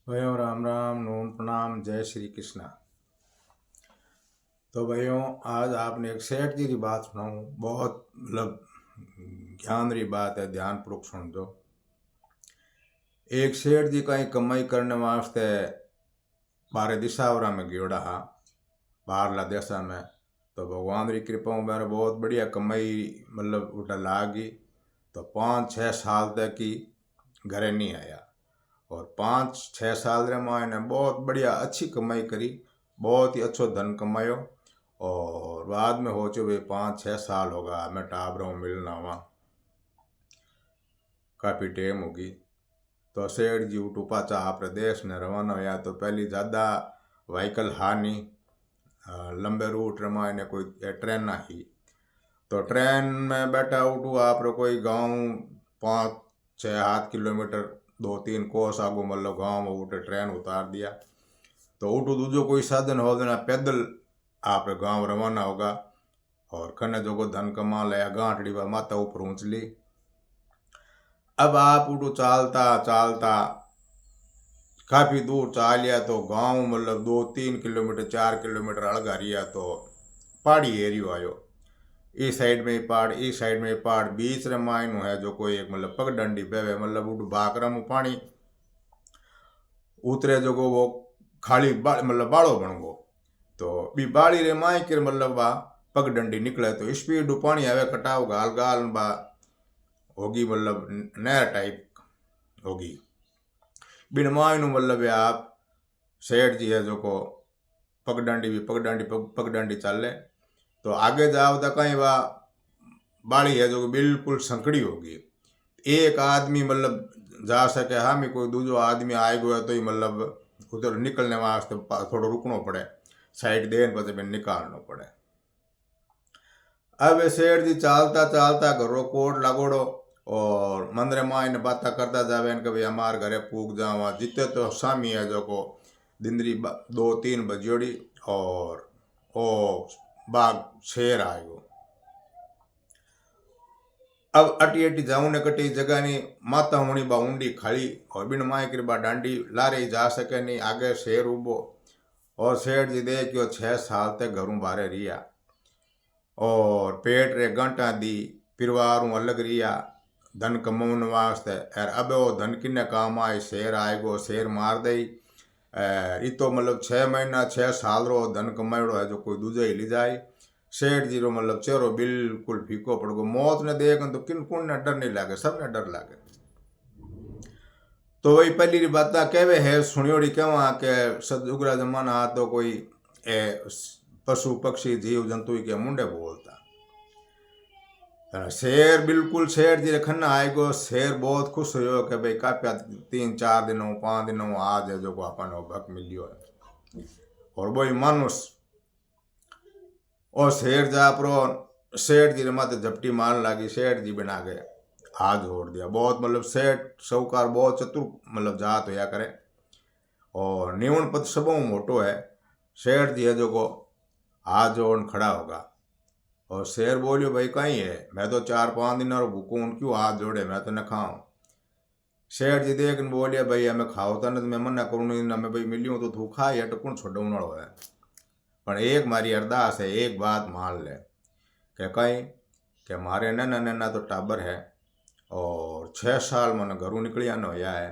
भाइयों राम राम नून प्रणाम जय श्री कृष्णा। तो भाइयों आज आपने एक सेठ जी की बात सुनाऊं, बहुत ज्ञान री बात है, ध्यान पूर्वक सुन दो। एक सेठ जी कहीं कमाई करने वास्ते बारे दिशावरा में गियोड़ा हा, बाहरला देशा में। तो भगवान री कृपा मेरे बहुत बढ़िया कमाई उठा लागी। तो 5-6 साल तक की घरे नहीं आया और 5-6 साल रे मायने बहुत बढ़िया अच्छी कमाई करी, बहुत ही अच्छो धन कमायो। और बाद में हो चुके 5-6 साल होगा मैं टाबरों मिलना वहाँ काफ़ी टेम होगी। तो सेठ जी उठू पाचा आपरे देश ने रवाना होया। तो पहली ज़्यादा व्हीकल हा नहीं, लंबे रूट रे मायने कोई ट्रेन ना ही। तो ट्रेन में बैठा उठू आप कोई गाँव 5-6-8 किलोमीटर 2-3 कोस आगो गाँव में उठे ट्रेन उतार दिया। तो उठू दूजो कोई साधन हो देना पैदल आप गाँव रवाना होगा और कने जो को धन कमा लिया गांठड़ी व माता ऊपर ऊँच ली। अब आप उठू चालता चालता काफ़ी दूर चाल लिया तो गांव 2-3 किलोमीटर 4 किलोमीटर अलगा रिया तो पहाड़ी एरियो आयो। इस साइड में ही पहाड़ इस साइड में ही पहाड़ बीच रे मायनो है जो कोई एक पगडंडी बेवे उठ बाकरा में पानी उतरे जो को वो खाली बाड़ो बन गो। तो बी बाड़ी रे माई के बा पगडंडी निकले तो स्पीड पानी आवे कटाव गाल गाल बा होगी नहर टाइप होगी। बिन मायनु आप सेठ जी है जो को पगडंडी चले तो आगे जाओ तो कहीं वह बाड़ी है जो बिल्कुल संकड़ी होगी। एक आदमी जा सके हाँ मैं कोई दूजो आदमी आए गयो तो ही उधर निकलने वास्ते थोड़ा रुकना पड़े, साइड देन पर निकालना पड़े। अब सेठ जी चालता चालता घरों कोट लगोड़ो और मंदिर माइन बात करता जावे कि भाई हमारे घरे पूग जावा। जिते तो सामी है जो को दिंदरी 2-3 बजियोड़ी और ओ बाग शेर आएगो। अब अटी अटी जाऊं ने कटी जगह नहीं माता होनी बा ऊंडी खाली और बिन माए की बा डांडी लारे जा सके नहीं। आगे शेर उबो और सेठ जी देखियो 6 साल तक घरों बारे रिया और पेट रे गंटा दी परिवारों अलग रिया धन कमाने वास्ते। और अब वो धन किन्ने काम आए, शेर आएगो शेर मार दे। तो 6 महीना 6 साल रो धन कमाएड़ो है जो कोई दूजे ही ली जाए। सेठ जी रो चेहरो बिल्कुल फीको पड़ गो। मौत ने देख तो किन कुन ने डर नहीं लागे, सब ने डर लागे। तो वही पहली बात कहवे है सुनियोड़ी कहवा के सतयुगरा जमाना तो कोई पशु पक्षी जीव जंतु के मुंडे बोलता। शेर बिल्कुल शेर जी खन्ना आएगो। शेर बहुत खुश हो कि भाई काप्या 3-4 दिनों 5 दिनों आज है जो को अपन भक मिलियो है और वही मानुस और शेर जा प्रो सेठ जी ने माते झपटी मारने लगी। सेठ जी बना गए हाथ जोड़ दिया। बहुत सेठ साहूकार बहुत चतुर जात होया करे और निवण पद सब मोटो है। सेठ जी है जो को हाथ जोड़ खड़ा होगा और शेर बोलियो भाई कहीं है, मैं तो 4-5 दिन और भूखू क्यों हाथ जोड़े, मैं तो न खाऊं। सेठ जी देख बोलिया भाई हमें खाओ तो मैं मना करूँ नहीं ना, मैं भाई मिलियो तो तू खा या टकुण छोड़ो है। पर एक मारी अरदास है, एक बात मान ले कि कहीं कि मारे नैना नैना तो टाबर है और 6 साल मन घरों निकलिया न होया है।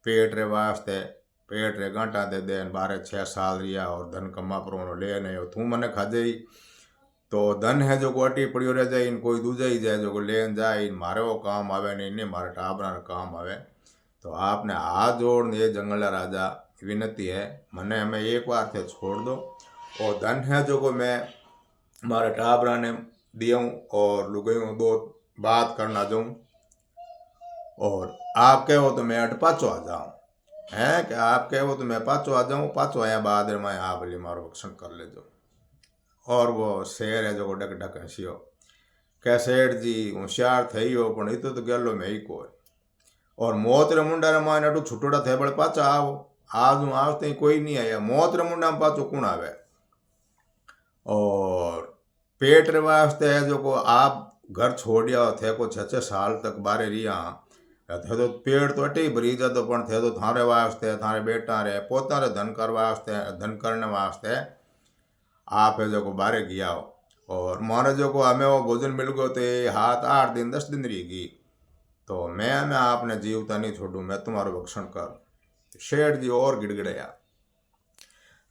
पेट रे वास्ते पेट रे गांठा दे दे 12-6 साल रिया और धन कमा पर ले नहीं तू मने खाजे ही तो धन है जो अटी पड़ियो रह जाए इन कोई दूजा ही जाए जो लेन जाए इन मारे वो काम आवे नहीं नहीं मारे टाबरा काम आवे। तो आपने हाथ जोड़ ये जंगल राजा विनती है मने हमें एक बार थे छोड़ दो और धन है जो को मैं मारे टाबरा ने दियूँ और लुगाइयों दो बात करना जाऊँ और आप कहो तो मैं अट पाचो आ जाऊँ है कि आप कहो तो मैं पाचो आ जाऊँ, पाचो आया बाद में आप बोली मारो रक्षण कर ले जो। और वो शेर है जो डक डक हंसियो क्या सेठ जी होशियार थे हो पण इतो तो गेलो में ही कोई और मौत रे मुंडा रे माने अटू छुटोड़ा थे बड़े पाचा आओ आज हूँ आज कोई नहीं आया। मौत रे मुंडा में पाचो कौन आवे और पेट रे वास्ते है जो को आप घर छोड़िया थे को 6-6 साल तक बारे रिया थे तो पेड़ तो अटे भरी जातो पण थे तो थारे वास्ते थारे बेटा रे पोता रे धन कर वास्ते धन करने वास्ते आप है जो बारे गया हो। और मारे जो को हमें वो भोजन मिल गयो तो ये 7 8 दिन 10 दिन रहेगी तो मैं आपने जीवता नहीं छोड़ू, मैं तुम्हारो भक्षण कर। शेठ जी और गिड़गिड़या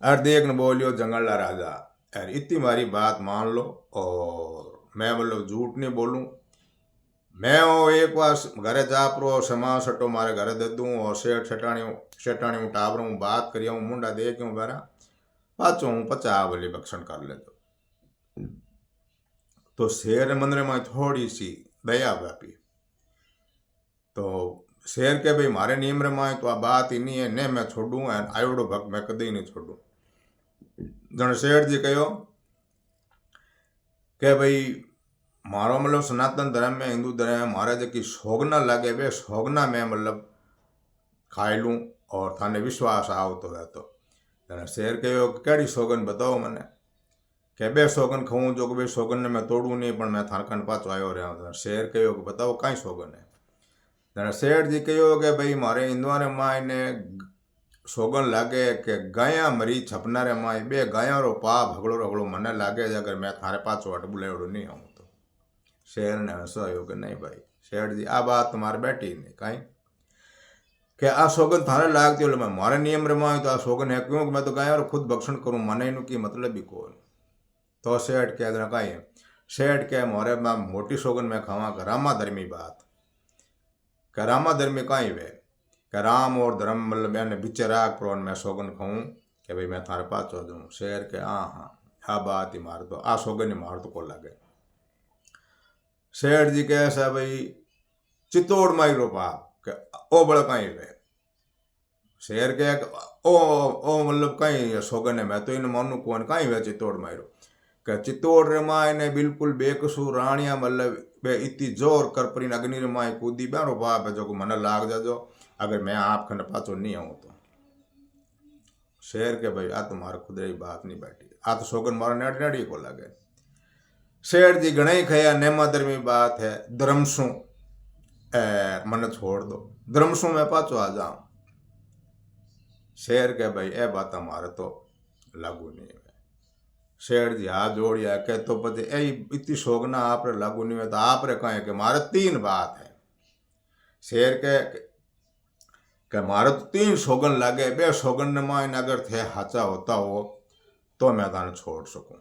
अर देख न बोलियो जंगल राजा, यार इतनी मारी बात मान लो और मैं मतलब झूठ नहीं बोलूं। मैं वो एक बार घरे जा प्रो समा सटो मारे घरे दे दूँ और शेठ सेठाणी टाबरों बात करिया मुंडा दे क्यों बेरा पाचो हूँ 50 बोली भक्षण कर ले तो शेर मंदिर में थोड़ी सी दया व्यापी तो शेर के भाई मारे नियम रे माए तो आ बात ही नहीं है ने मैं छोड़ू आयोड़ो भक्त मैं कदी नहीं छोड़ू। जन शेठ जी कहो के भाई मारो मतलब सनातन धर्म में हिंदू धर्म में मारे जी सोगना लगे वे सोगना में मतलब खाई लूँ और थाने विश्वास आवतो है तो शेर कहो कड़ी सोगन बताओ मैंने के बे सोगन खाऊं जो कि बे सोगन ने मैं तोड़ू नहीं पर मैं थारखंड पाचो आयो रहा। शेर कहो कि बताओ कई सोगन है। जने सेठ जी कहो कि भाई मारे हिंदुआ रे माय ने सोगन लागे कि गाया मरी छपना रे माय बे गाया रो पा भगड़ो रगड़ो मने लागे अगर मैं थारे पाचो अट बुलेड़ो नहीं आऊँ तो। शेर ने हंसायो कि नहीं भाई सेठ जी आ बात तुम्हारे बैठी नहीं कहीं कि आ सोगन थारे लागती हो मैं मारे नियम रे माय तो आ सोगन है क्यों मैं तो गाया रो खुद भक्षण करूँ मने इनू की मतलब भी कौन। तो सेठ कह देना कहीं है सेठ के मोरे में मोटी सोगन में खावा रामा धर्मी बात कि रामा धर्मी कहीं वे कि राम और धर्म मतलब मैंने बिचे राग प्रोन में सोगन खाऊं कि भाई मैं थारे पास हो जाऊँ। शेर के हाँ आ बात ही मार दो आ सोगन ही मार तो को लगे। सेठ जी कैसा भाई चित्तौड़ माई रो पाप के ओ बड़ा कहीं वे शेर के ओ मतलब कहीं सोगन है मैं तो इन मानू कौन कहीं वे चित्तौड़ माई रो कि चित्तौड़ रे माय ने बिल्कुल बेकसूर राणिया मतलब बे इतनी जोर कर परी अग्नि रे माय कूदी बारो बाप है जो को मन लाग जाजो अगर मैं आप खंड पाचो नहीं आऊँ तो। शेर के भाई आ तुम्हारे खुद रही बात नहीं बैठी आ तो सोगन मारो नेट नेड़ी को लगे। शेर जी घणे खया नेमा धर्मी बात है धर्मसु मन छोड़ दो धर्मसु मैं पाचो आ जाऊं। शेर के भाई ए बात हमारे तो लागू नहीं है। शेर जी हाथ जोड़िया के तो पति ए इतनी सोगना आप रे लागू नहीं है तो आप रे कहें कि मारे 3 बात है। शेर के मारे तो 3 सोगन लगे बे सोगन ने मायने अगर थे हाचा होता हो तो मैं थाने छोड़ सकूं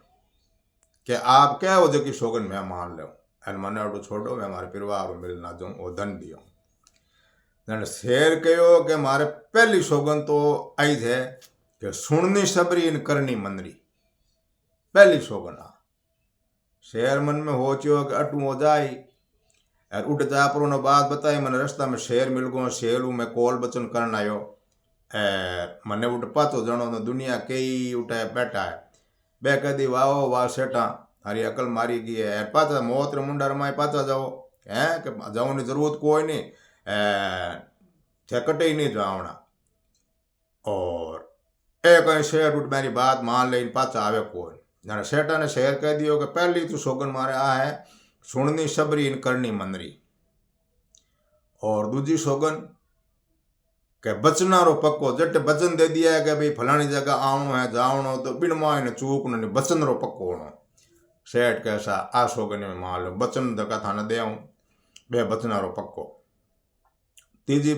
कि आप क्या हो जो कि सोगन मैं मान लो एन मने अटू छोड़ो मैं हमारे परिवार में मिलना जाऊँ वो धन दियो। शेर कहो कि मारे पहली सोगन तो आई थे कि सुननी सबरी इन करनी मंदरी पहली सोगना। शेर मन में हो चो कि अटू हो जाई और उठ जा पर उन्होंने बात बताई मैंने रास्ता में शेर मिल गो शेर मैं कॉल बचन करना आयो मने उठ पाचो जनो तो दुनिया कई उठे बैठा है बे कदी वाओ वाह सेठा थारी अकल मारी गई है पाचा मौत रे मुंडा रमाए पाचा जाओ है कि जाओ की जरूरत कोई नहीं थे कटे ही नहीं जावना और एक शेर उठ मेरी बात मान ले पाचा आवे कोई जाने सेठा ने शेर कह दियो कि पहली तो सोगन मारे आ है सुननी सबरी इन करनी मंदरी और दूजी सोगन के बचना रो पक्को जट बचन दे दिया है कि भाई फलानी जगह आवनो है जावनो तो बिन मायने चूक नहीं बचन रो पक्को होनो। सेठ कैसा आ सोगन में मान लो बचन दका थाने दे आऊँ बे बचना रो पक्को। तीजी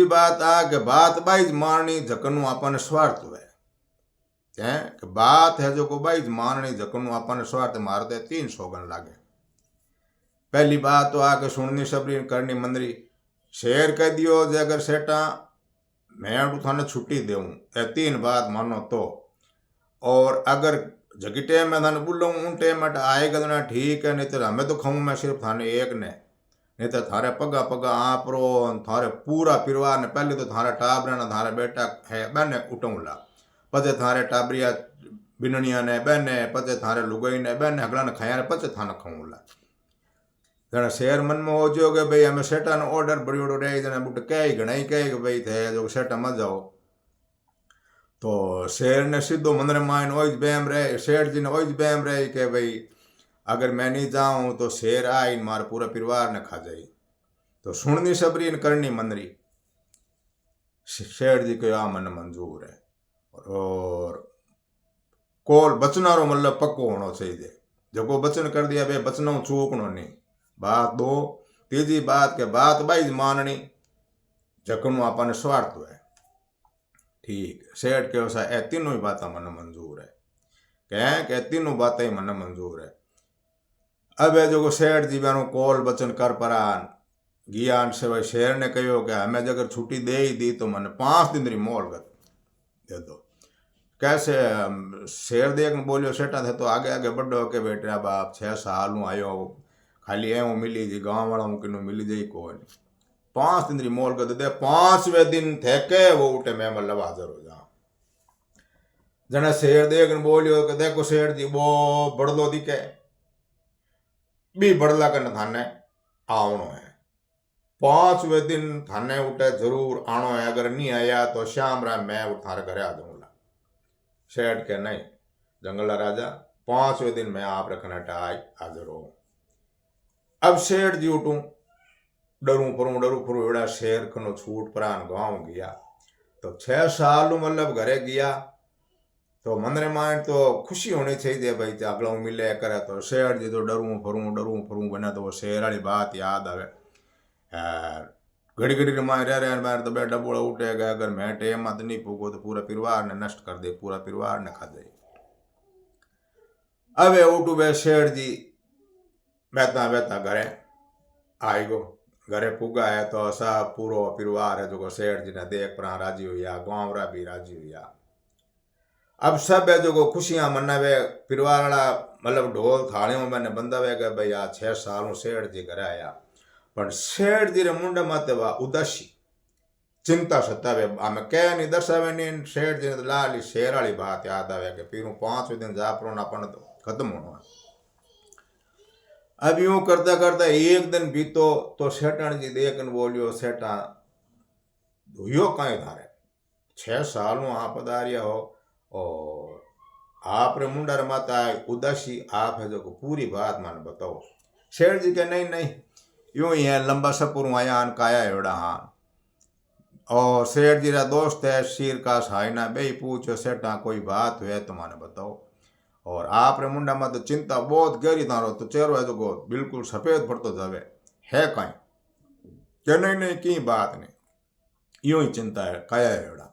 बात आ के बात बाई मारनी जकनु अपन स्वार्थ है कि बात है जो को भाई माननी जकनु अपन स्वार्थ मारते 3 सोगन लागे। पहली बात तो आके सुननी सबरी करनी मंदरी शेर कह दियो जे अगर सेठा मैं अटू थाने छुट्टी देऊँ 3 बात मानो तो और अगर जगी टेम में थाने बुलाऊँ उन टेम में आएगा ना ठीक है नहीं तो हमें तो खाऊँ मैं सिर्फ थाने एक ने नहीं तो थारे पगा पगा आप रो थारे पूरा परिवार ने पहले तो थारे टाबरा ने थारे बेटा है बहने उठूंला पचे थारे टाबरिया बिननिया ने बहने पचे थारे लुगई ने बहने अगला ने खाया ने पचे थाने खाऊंला। जने शेर मन में हो जो कि भाई हमें सेठा ने ऑर्डर बड़ियोड़ो रहे जने बुट कई घणाई कहे कि भाई थे जो सेठा मत जाओ तो शेर ने सीधो मंदिर मायन ओज बैम रहे शेठ जी ने ओज बैम रहे कि भाई अगर मैं नहीं जाऊँ तो शेर आई मारे पूरा परिवार ने खा जाई तो सुननी सबरी न करनी मनरी। सेठ जी कहो आ मन मंजूर है। और कोल बचनारो मतलब पक्को होना चाहिए। जो बचन कर दिया बे बचना चूकनो नहीं। बात दो। तीजी बात के बात बाई माननी जखनू आपने स्वार्थ है। ठीक सेठ कहो सा ए तीनों ही बात मन मंजूर है। कहें कि तीनों बातें मन मंजूर है। अब जो सेठ जी बेनो कोल बचन कर परान ज्ञान से भाई शेर ने कहो कि हमें अगर छुट्टी दे ही दी तो मैंने 5 दिन री मोहलत दे दो। कैसे शेर देख बोलियो सेठा थे तो आगे आगे बढ़ो के बेटे बाप 6 साल हूँ आयो खाली एवं मिली जी गाँव वाला कि मिली जाई को 5 दिन री मोहलत दे। 5वें दिन थे के वो उठे मैं मतलब हाजिर हो जाऊँ। जना शेर देख बोलियो कि देखो सेठ जी वो बड़लो दिखे बी बड़ला कर थाने आवनो है। 5वें दिन थाने उठे जरूर आनो है। अगर नहीं आया तो शाम रा मैं थारे घरे आ जाऊंगा। सेठ के नहीं जंगला राजा 5वें दिन मैं आप रखना टाई हाजिर हो। अब सेठ जी उठू डरू फरू एड़ा शेर कनो छूट प्राण गाँव गया। तो 6 साल मतलब घरे गया तो मन रे मान तो खुशी होनी चाहिए भाई अगला मिले करे। तो शेठ जी तो डरू फरू बना तो वो शेर वाली बात याद आवे। घड़ी घड़ी माए रह मारे तो बेटा बोला उठेगा अगर मैं टेम मत नहीं पूगो तो पूरा परिवार ने नष्ट कर दे पूरा परिवार ने खा दे। अब उठू बे शेठ जी बेता बेता घरे आई गो। घरे पुगा है तो सब पूरा परिवार है जो सेठ जी ने देख पर राजी हुआ गाँव रा भी राजी हुआ। अब सब है जो खुशियां मनावे परिवार वाला मतलब ढोल थालियों मैंने बंदावे गए भाई आ 6 साल सेठ जी घर आया। पर सेठ जी रे मुंडे माते वा उदासी चिंता सतावे आमे कह नहीं दर्शावे नहीं। सेठ जी ने लाली शेर वाली बात याद आवे कि फिर 5वें दिन जापरो ना पन तो खत्म होना। अब यूं करता करता एक दिन बीतो तो सेठन जी देखन बोलियो सेठा धुयो कहीं धारे 6 साल आप पधारिया हो और आप रे मुंडा रे माता उदासी आप है जो पूरी बात मान बताओ। शेठ जी के नहीं यूं ही है लंबा सपुर आया काया एवड़ा हाँ। और सेठ जी रा दोस्त है शीर का साइना बे पूछो सेठा कोई बात है तो माने बताओ। और आप रे मुंडा में तो चिंता बहुत गहरी तारो तो चेहरो है जो बिल्कुल सफेद पड़तो जावे है कहीं के नहीं की बात नहीं यूं ही चिंता है काया एवड़ा।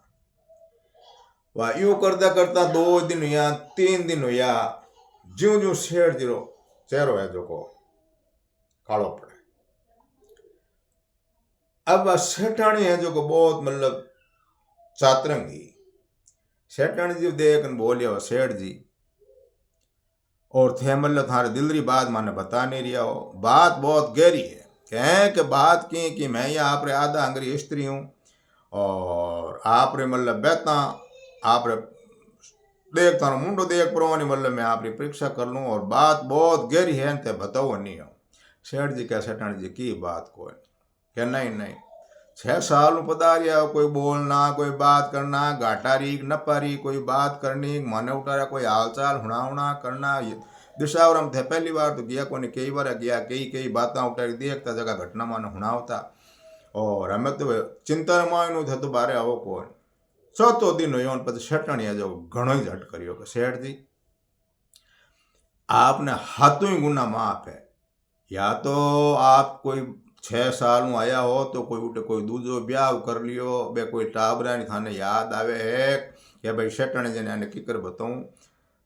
वह यूं करता करता 2 दिन हुआ 3 दिन हुआ ज्यों ज्यों शेर जीरो चेहरो है जो को कालो पड़े। अब सेठानी है जो को बहुत मतलब चातरंगी। सेठानी जी देख बोलिया सेठ जी और थे मतलब थारे दिल री बात माने बता नहीं रिया हो। बात बहुत गहरी है कहें कि बात की कि मैं यहाँ आप रे आधा अंग्री स्त्री हूँ और आप रे मतलब बेता आप रे देख थारो मुंडो देख परवानी मतलब मैं आपकी परीक्षा कर लूँ और बात बहुत गहरी है ते बताओ नहीं हो। सेठ जी क्या सेठानी जी की बात को क्या नहीं 6 साल पधारिया कोई बोलना कोई बात करना घाटारी नपारी कोई बात करनी मन उठाया कोई हालचाल हुणावना करना दिशावरम थे पहली बार तो गया कोई कई बार गया कई बातें उठाई देखता जगह घटना मन हुणावता और हमें तो चिंता मायनु थे तो बारे आवो कौन। 4 दिन हुई पी सेठणिया जो घणो ही झट करियो कि सेठ जी आपने हाथों ही गुना माफ है या तो आप कोई 6 साल आया हो तो कोई उठे कोई दूजो ब्याह कर लियो बे कोई टाबरा थाने याद आवे है कि भाई सेठने जी ने किकर बताऊं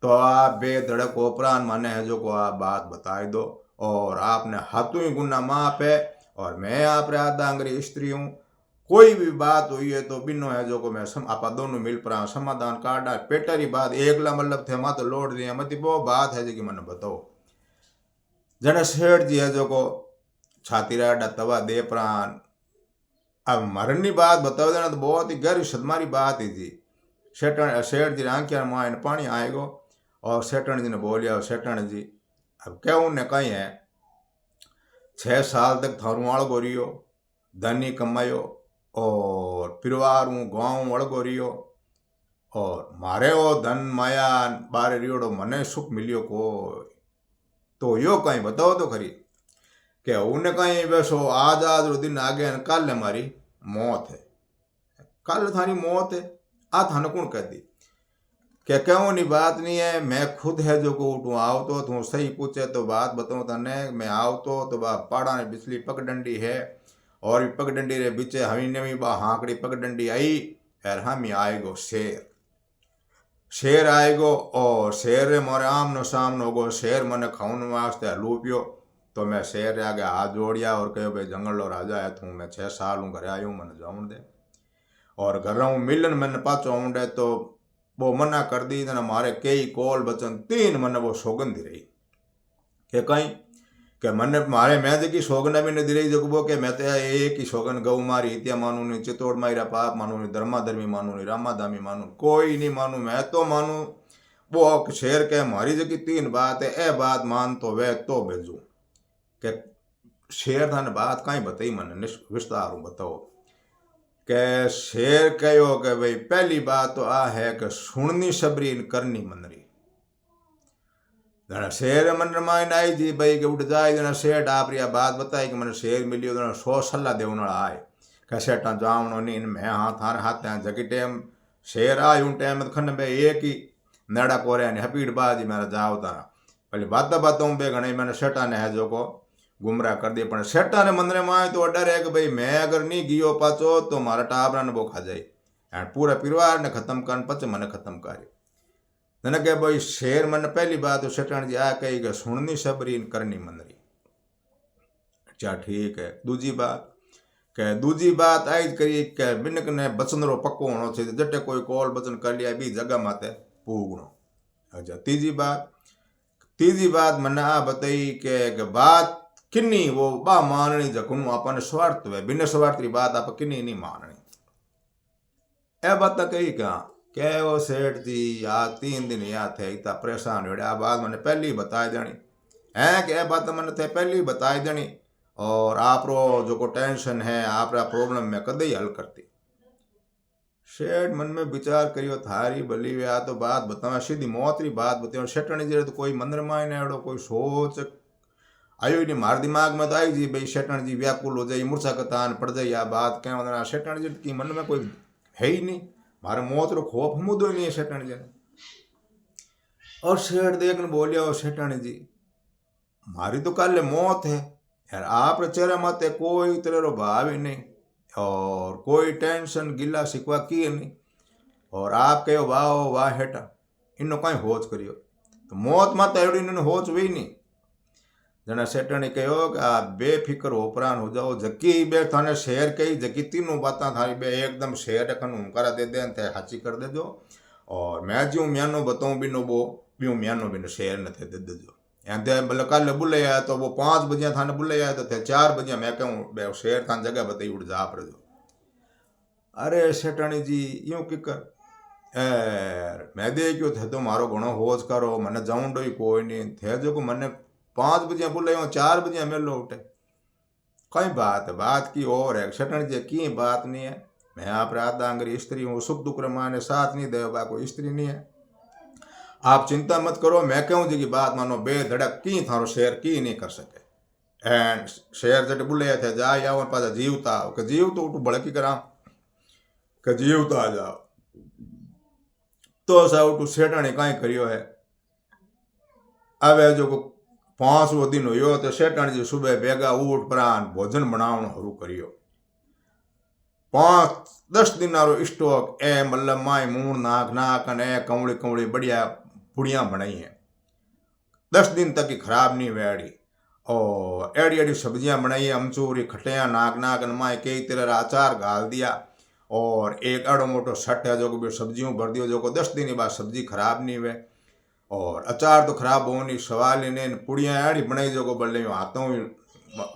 तो आप बेधड़क ओपरान माने है जो को आप बात बताई दो और आपने हाथों ही गुना माफ है और मैं आप रे आधा अंग्री स्त्री हूँ। कोई भी बात हुई है तो बिनो है जो को मैं आप दोनों मिल पर समाधान काटा पेटरी बात एकला मतलब थे मा तो लोड दिया मत वो बात है जी की मैंने बताओ। जने सेठ जी है जो को छाती राडा तवा दे प्राण अब मरण की बात बताओ देना तो बहुत ही गहरी सदमारी बात ही जी। सेठ जी आंखिया माँ पानी आएगो और सेठन जी ने बोलिया सेठन जी अब क्या उन्हें कहीं है 6 साल तक थारू अड़गो रियो धनी कमायो और परिवार हूँ गाँव अड़गो रियो और मारे वो धन माया बारे रियोड़ो मने सुख मिलियो को तो यो कहीं बताओ तो खरी। કે ઉन्हें कहीं बेसो आज आज रो दिन आगे न कल मारी मौत है, कल थारी मौत है। आ थाने कौन कहती कि क्यों नहीं बात नहीं है, मैं खुद है जो को उठू आओ तो तू सही पूछे तो बात बताऊँ तने। मैं आओ तो बा पाड़ा ने बिजली पगडंडी है और पगडंडी रे बीचे हमी नवी बा हाकड़ी पगडंडी आई और हम आएगो शेर, शेर आएगो और शेर रे मोरे आमनो सामनो गो। शेर मने खाऊन वास्ते लूपियो तो मैं शेर रे आगे हाथ जोड़िया और कहो भाई जंगल रो राजा है तू, मैं 6 साल हूँ घरे आयु मैंने जाऊन दे। और घर मिलन मैंने पाचो आऊंडे तो वो मना कर दी तना मारे कई कोल बचन 3 मन वो सौगंध दी रही कि कहीं कि मन मारे मैं जी सौगंध भी नहीं दी रही जगबो कि मैं तो एक ही सौगंध गऊ मारी हित्या मानू नहीं, चित्तौड़ मारा पाप मानू नहीं, धर्माधर्मी मानू नहीं, रामाधामी मानू, कोई नहीं मानू, मैं तो मानू वो शेर के मारी जगी 3 बात है, ए बात मान तो वे तो भेजू कि शेर थाने बात कहीं बताई मन विस्तार बताओ के शेर कहो कि भाई पहली बात तो आ है कि सुननी सबरी करनी मनरी। जना शेर मन माइन आई थी भाई कि उठ जाए जना सेठ आप बात बताई कि मैंने शेर मिलियो जना 100 सलाह देवन आए कि सेठा जावनो नहीं मैं हाँ थार हाथ जगी टाइम शेर आयु टाइम खन भाई एक ही नेड़ा कोरिया ने हपीड़ बाजी मेरा जाओ तारा पहले बात बताऊँ बे घने मैंने सेठा ने है जो को गुमराह कर दिए। पण सेठा ने मंदिर में आए तो डर है कि भाई मैं अगर नहीं गियो पाचो तो मारा टाबरा ने वो खा जाए एंड पूरा परिवार ने खत्म कर पच मैंने खत्म करे। मैंने कहा भाई शेर मन पहली बात तो सेठान जी आ कही कि सुननी सबरी करनी मनरी। अच्छा ठीक है। दूजी बात आई करी कि बिनक ने बचनरो पक्को होना चाहिए जटे कोई कॉल बचन कर लिया बी जगह माते पूगणो। अच्छा तीजी बात मैंने आ बताई कि बात किन्नी वो बा माननी जखुन अपन स्वार्थ है बिना स्वार्थ की बात आप किन्नी नहीं माननी। ए बात कही क्या वो सेठ जी आ 3 दिन याद थे इतना परेशान हो आ बात मैंने पहले ही बता देनी है कि बात मैंने थे पहले ही बता देनी और आप जो को टेंशन है आप प्रॉब्लम में कदे ही हल करती। सेठ मन में विचार करियो थारी भली वे आ तो बात बतावा सीधी मौत री बात बताओ सेठनी जी तो कोई मंदिर में आने एड़ो कोई सोच आयो नहीं मार दिमाग में तो आई जी भाई सेठन जी व्याकुल हो जाए मूर्छा कतान पड़ जाए या बात क्या सेठन जी की मन में कोई है ही नहीं मारे मौत रो खौफ मुद्दो ही नहीं है सेठन जी ने। और सेठ देखने बोलिया सेठन जी मारी तो कल मौत है यार आप चेहरे माते कोई तरह रो भाव ही नहीं और कोई टेंशन गिला शिकवा की नहीं और आप कहो वाह वाह हेठा इनो कहीं होच करियो तो मौत माता एवड़ी इन्होंने होच हुई नहीं। जना सेठने कहो कि आप बेफिक्र ओपरान हो जाओ जकी बे थाने शेर कही जकी 3 बातें थारी बे एकदम शेर खन हुंकारा दे दे थे हाची कर देजो और मैं जो म्यानो बताऊँ बिनो वो ब्यू म्यानो बिनो शेर न थे दे देजो एंते बोले कल बुले आया तो वो 5 बजे थाने बुले आया तो थे 4 बजे मैं कहूँ बे शेर थान जगह बताई उड़ जा पर जो। अरे सेठानी जी यूँ की कर मैं दे क्यों थे तो मारो घणो होज करो मैंने जाऊँ डो कोई नहीं थे जो को मैंने 5 बजे बुले 4 बजे मेलो उठे कई बात की और है सेठन जी की बात नहीं है मैं आप राधांगरी स्त्री हूँ सुख दुख रमाने साथ नहीं दे कोई स्त्री नहीं है आप चिंता मत करो मैं कहूँ जी की बात मानो बेधड़क की थारो शेर की नहीं कर सके एंड शेर जट बुले थे जा आओ पाचा जीवता कि जीव तो उठू भड़की करा कि जीवता आ जाओ तो सा उठू सेठने कहीं करियो है। अब जो 5वो दिन हो तो सेठन जी सुबह बेगा उठ प्राण भोजन बनावण शुरू करियो 5-10 दिन स्टॉक ए मतलब माई मूण नाक ए कमड़ी कमड़ी बढ़िया पुड़िया बनाई है 10 दिन तक ही खराब नहीं वेड़ी और एड़ी एड़ी सब्जियां बनाई है अमचूरी खटिया नाक माए कई तरह अचार गाल दिया और एक अड़ो मोटो सट है जो को सब्जियों भर दियो जो को 10 दिन बाद सब्जी खराब नहीं हुए और अचार तो खराब होनी सवाल ने पुड़िया एड़ी बनाई जो को बल्ले हाथों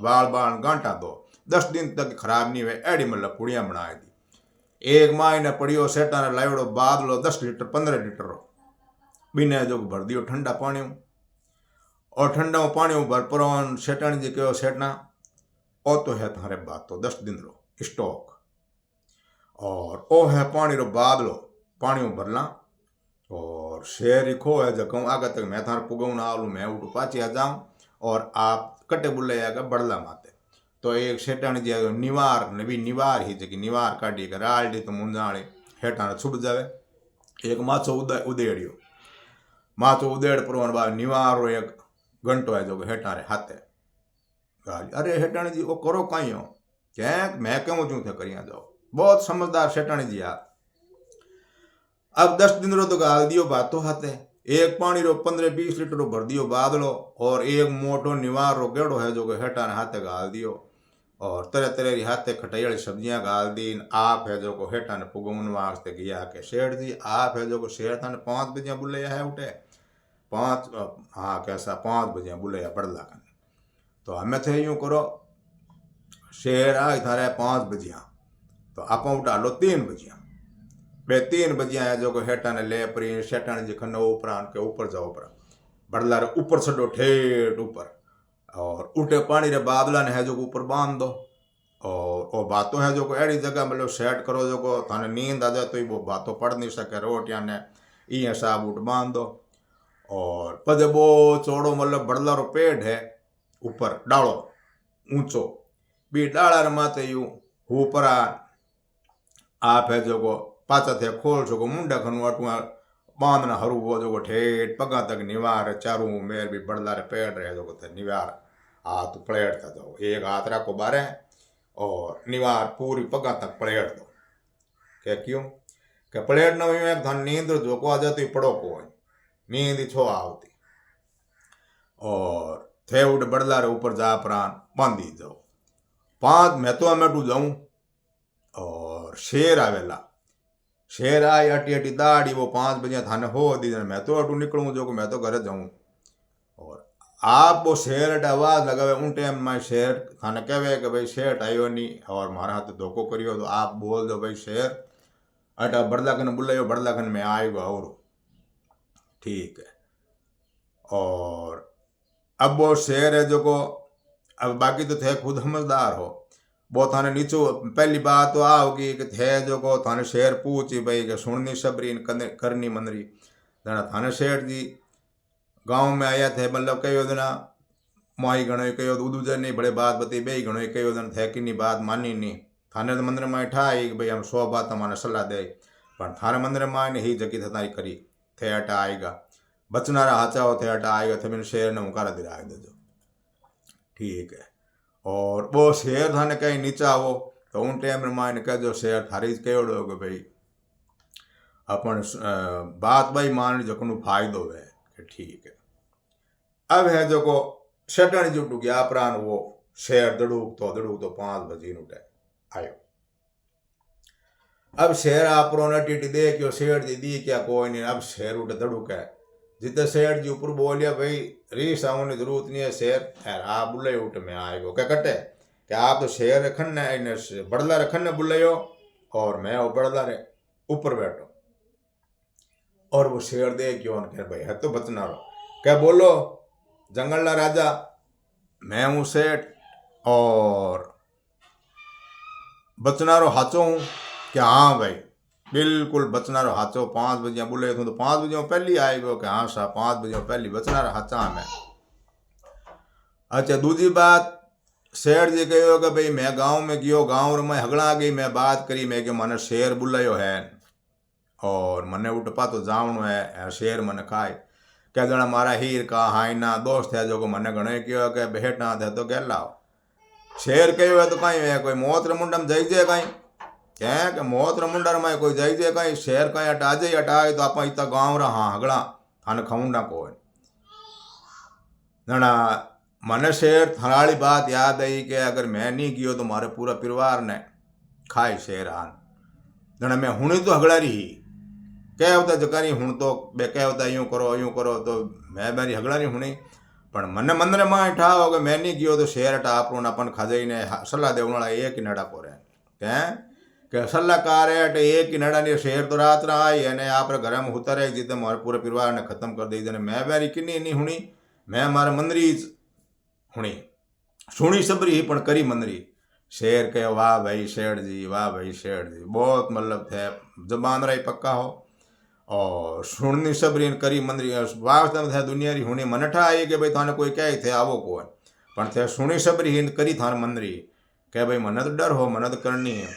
बाल बाल गांटा दो 10 दिन तक खराब नहीं हुए एड़ी मतलब पुड़िया बना दी। एक माँ ने पड़ियो सेठा ने लावड़ो बादलो 10 लीटर 15 लीटर बिना जो भर दियो ठंडा पानी और ठंडा पानी भर परो सेठन जी कहो सेठना ओ तो है थारे बात तो 10 दिन रो स्टॉक और ओ है पानी रो बादलो पानी भरला और शेर खो है जगह आगे तक मैं थार पुगऊ ना आलू मैं उठू पाची आ जाऊँ और आप कटे बुलाया के बड़ला माते। तो एक शेटाणी जी निवार ने भी निवार ही जगी निवार काढ़ी के रालडी तो मुंजाणी हेठा छूट जावे। एक माछो उदेड़ियो माछो उदेड़ पर बाद निवार रो एक घंटो है जो हेठा रे हाथे गाली। अरे हेटाणी जी वो करो कहीं हो क्या मैं क्यों जू थे करिया जाओ। बहुत समझदार शेटाणी जी आ। अब 10 दिन रो तो गाल दियो बातो हाथे एक पानी रो 15-20 लीटर रो भर दियो बादलो और एक मोटो निवार रो गेड़ो है जो हेठा ने हाथे गाल दियो और तरह तरह की हाथे खटाई सब्जियां गाल दी। आप है जो को हेठा ने पुगमन वास्ते गया के शेठ जी आप है जो को शेठ था 5 बजे बुलाया है उठे 5 हाँ कैसा 5 बजे बुलाया बड़ला कन। तो हमें थे यूँ करो शेर आ थारे 5 बजिया तो आप उठा लो 3 बजिया बे 3 बजिया है जो को हेठा ने ले परी शेठाणी जी खनो उपरान के ऊपर जाओ पर बड़ला रे ऊपर छड़ो ठेठ ऊपर और उठे पानी रे बादला ने है जो ऊपर बांध दो और वो बातों है जो को एड़ी जगह मतलब सेट करो जो को थाने नींद आ जाए तो वो बातों पढ़ नहीं सके रोटियां ने ई हिसाब उठ बांध दो। और पद वो चौड़ो मतलब बड़ला रो पेड़ है ऊपर डालो ऊंचो बी डाला रे माते यू ऊपर आप है जो को पाचा थे खोल सको मुंडा खनु अटुआ बांधना हरू वो जो ठेठ पगा तक निवार चारू मेर भी बड़ला रे पेड़ रहे जो थे निवार हाथ पलेट था दो एक हाथ रखो बारे और निवार पूरी पगा तक पलेट दो क्या क्यों क्या पलेट न हुई एक धन नींद जो को आ जाती पड़ो को नींद छो आवती और थे उठ बड़ला रे ऊपर जा प्राण बांधी जाओ 5 मैं तो अमेटू जाऊं और शेर आवेला शेर आई अटी अटी दाड़ी वो 5 बजे थाने हो दी मैं तो अटू निकलूँ जो मैं तो घर जाऊँ और आप वो शेर अट आवाज लगावे उन टाइम में शेर थाने कहे कि भाई शेर आयो नहीं और मारा हाथ धोखो करियो तो आप बोल दो भाई शेर अटा बड़ला खन बुलायो बड़ला खन में आएगा और ठीक है। और अब वो शेर है जो को अब बाकी तो थे खुद समझदार हो वो थाने नीचो पहली बात तो आ होगी कि थे जो को थाने शेर पूछी भाई कि सुननी सबरी करनी मनरी जना थाने शेर जी गांव में आया थे मतलब कई दिन माई गणो कहो दूजे नहीं बड़े बात बती बे गणो कई दिन थे कि नहीं बात मानी नहीं थाने तो मंदिर में ठाई भाई हम 100 बात हमारे सलाह दे पर थाने मंदिर में ही जगी थताई करी थे अटा आएगा बचनारा हाचा हो थे अटा आएगा थे मैंने शेर ने उकारा दिला दो ठीक है। और वो शेर थाने कहीं नीचा हो तो उन टाइम में कह जो शेर थारी कहोड़ो कि भाई अपन बात भाई मान जखनु फायदो है कि ठीक है। अब है जो को शेटाणी जो टू गया प्राण वो शेर दड़ूक तो 5 बजे उठे आयो। अब शेर आपरो ने टीटी देखियो शेर जी दी क्या कोई नहीं अब शेर उठे दड़ूक है जिते शेर जी ऊपर बोलिया भाई रीस आने जरूरत नहीं है शेर यार आप बुले उठ में आएगो क्या कटे क्या आप तो शेर रखन ने बड़ला रखन ने बुलायो और मैं वो बड़ला रे ऊपर बैठो और वो शेर देखियो भाई है तो बचना रो क्या बोलो जंगल राजा मैं हूँ सेठ और बचनारो हाचो हूँ क्या हाँ भाई बिल्कुल बचनारो हाचो 5 बजे बोले तो 5 बजे पहली आएगो कि हाँ सा 5 बजे पहली बचनारो हाचा मैं। अच्छा दूसरी बात शेर जी कहो कि भाई मैं गांव में गयो गांव में हगड़ा गई मैं बात करी मैं कि मैंने शेर बुलायो है और मने उठपा तो जावनो है शेर मन खाए क्या जना मारा हीर का हाइना दोस्त है जो को मने गणे कहो कि बेटा थे तो कह लाओ शेर कहो है तो कहीं है कोई मौत मुंडम जाई जे कहीं क्या कि मौत मुंडर में कोई जाई जे कहीं शेर कहीं हटा जाए हटाए तो आप इतना गाँव रहा हगड़ा थाने खाऊंडा को ना मने शेर थराली बात याद आई कि अगर मैं नहीं गयो तो मारे पूरा परिवार ने खाए शेर आन जना मैं हुणी तो हगड़ा रही क्या होता जकारी हूँ तो बे क्या होता यूँ करो तो मैं मेरी हगड़ा नहीं हुणी पर मन मंदिर में ठा हो गए मैं नहीं गयो तो शेर हटा आप अपन खाजाई ने सलाह देने वाला एक ही नड़ा को रहे क्या सलाहकार है एक ही नड़ा नहीं शेर तो रात रहा आई है आप घर में उतरे जिते हमारे पूरे परिवार ने खत्म कर दी जने मैं मेरी किन्नी नहीं हुणी मैं हमारे मंदरी हुणी सुनी सबरी ही पण करी मंदरी शेर कहो वाह भाई शेर जी बहुत मतलब थे जबान रही पक्का हो और सुननी सबरी करी मंदरी वास्तव थे दुनिया री हुणी मन ठा आई कि भाई थाने कोई कहे थे आवो को पण थे सुनी सबरी हिंद करी थार मंदरी के भाई मने तो डर हो, मने तो करनी है।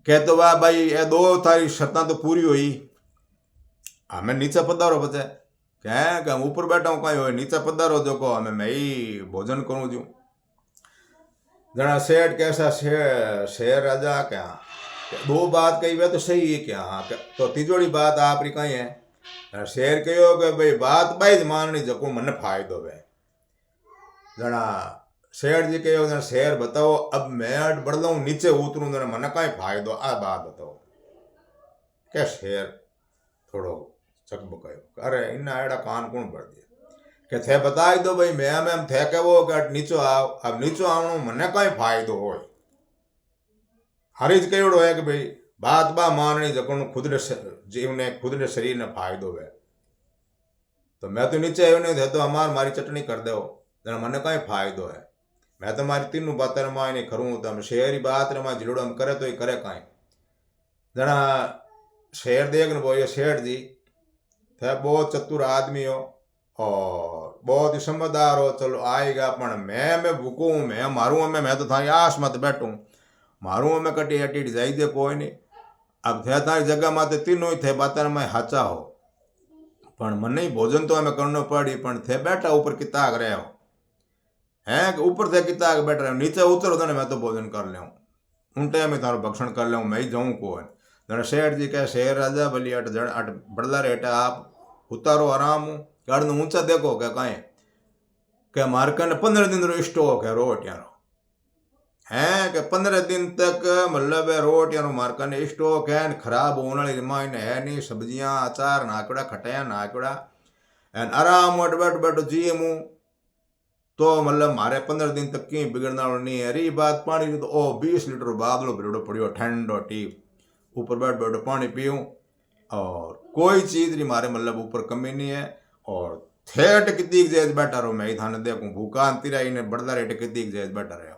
के तो वाह भाई ये दो थारी शर्तां तो पूरी हुई, हमें नीचे पधारो बचे क्या हम ऊपर बैठा हूँ कहीं हो, नीचे पधारो जो को हमें मैं ही भोजन करूँ जू। जना सेठ कैसा शेर राजा क्या दो बात कही वे तो सही है क्या, तो तीजोड़ी बात आपरी कही है। शेर कहो कि भाई बात बाई ज माननी जको मन फायदो वे। जना शेर जी कहो जना शेर बताओ अब मैं अट बढ़ लूँ नीचे उतरूँ जना मन कहीं फायदो, आ बात बताओ। क्या शेर थोड़ो चकबकायो, अरे इन्ना एड़ा कान कौन बढ़ दिया के थे बताई दो भाई मैं थे कहो कि अट नीचो आओ, अब नीचो आवणो मने कहीं फायदो हो। हरीज कहोड़ो है कि भाई बात बा माननी जको खुद ने जीव ने खुद ने शरीर ने फायदो है, तो मैं तो नीचे आयो नहीं थे तो मारी चटनी कर दो जना मने कहीं फायदो है। मैं तो मारी तीनों बात रमा नहीं करूँ तो हम शेर बात रमा जिलोड़ हम करे तो ही करे कहीं। जना शेर देख न बोलिए शेठ जी थे बहुत चतुर आदमी हो और बहुत ही समझदार हो, चलो आएगा पण मैं भूखू हूँ, मैं मारूँ मैं तो थारी आस मत बैठूँ, मारूँ में कटी अटी जाई दे कोई नहीं। अब थे थारी जगह माते तीनों ही थे बातर में हाचा हो, पण मन ही भोजन तो हमें करना पड़ी, पण थे बैठा ऊपर किताग रहे हो हैं, ऊपर थे किताग बैठ रहे हो, नीचे उतरो तो मैं तो भोजन कर ले उन टाइम थारो भक्षण कर ले मैं ही जाऊँ को। जरा शेठ जी कहे शेर राजा भली अट बड़ला रेटा आप उतारो आराम गाड़ ऊंचा देखो क्या कहें के मारकन 15 दिन रो स्टॉक है रोटियारो हैं कि 15 दिन तक मतलब रोटियारो मारकन स्टॉक है, खराब होने वाली मायने है नहीं, सब्जियां अचार नाकड़ा खटाया नाकड़ा एन आराम अट बैठ बैठो जी मुँह तो मतलब मारे 15 दिन तक कहीं बिगड़ना वाला नहीं है। रही बात पानी की तो ओ 20 लीटर बादलो भरेड़ो पड़ियो ठंडो टीप ऊपर बैठ बैठो पानी पीऊँ और कोई चीज़ नहीं मारे मतलब ऊपर कमी नहीं है। और थेट कितनी जेज बैठा रहो मैं ही थाने देखूँ भूखा तिरा ने बढ़दा रेट कितनी जेज बैठा रहे।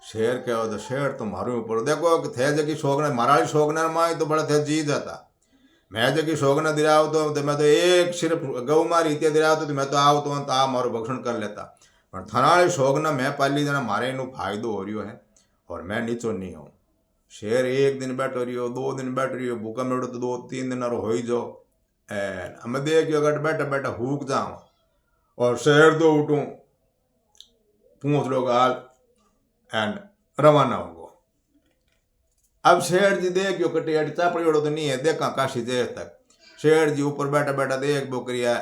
शेर कहो तो शेर तो मारू ऊपर देखो कि थे जगी शोकना मारा शोकना माए तो बड़ा थे जी जाता, मैं जगी शोकना दिराव तो मैं तो एक सिर्फ गऊ मारी इत्या दिराव तो मैं तो आव तो आ मारो भक्षण कर लेता, पर थनाली शोकना मैं पाली जना मारे इनू फायदो हो रही है और मैं नीचो नहीं हूँ। शेर एक दिन बैठो रही हो 2 दिन बैठ रही हो भूखा मेड़ो तो 2-3 दिन हो ही जाओ एन हमें देखियो अगर बैठा बैठा हुक जाऊँ और शेर तो उठूँ पूछ लो गाल एंड रवाना होगो। अब शेर जी देखियो कटी अटी चापड़ी तो नहीं है देखा काशी देर तक शेर जी ऊपर बैठा बैठा देख बोकरिया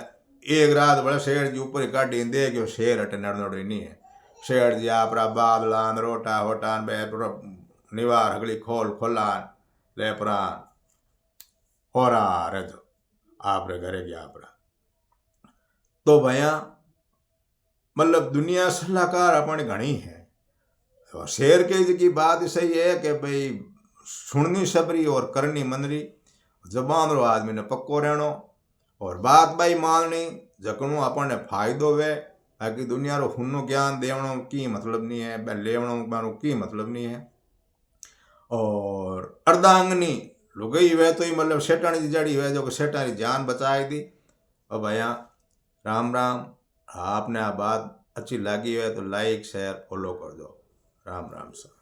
एक रात बड़ा शेर जी ऊपर काटी देखियो शेर अटे नड़नोड़ी नहीं है। शेर जी आपरा बादलान रोटा होटान बे निवार हगली खोल खोलान लेपरान और रजो आपरे घरे गया आपरा। तो भैया मतलब दुनिया सलाहकार अपनी घनी है और शेर के की बात सही है कि भाई सुननी सबरी और करनी मनरी, जबान रो आदमी ने पक्को रहनो और बात बाई माननी जकनो अपन फायदो वे, बाकी दुनिया रो हुन्नो ज्ञान देवनो की मतलब नहीं है, लेवनो मारो की मतलब नहीं है। और अर्धांगनी लुगई वे तो ही मतलब सेठानी की जड़ी हुए जो कि सेठानी जान बचाई दी। और भैया राम राम, आपने आ बात अच्छी लगी है तो लाइक शेयर फॉलो कर दो। राम राम सर।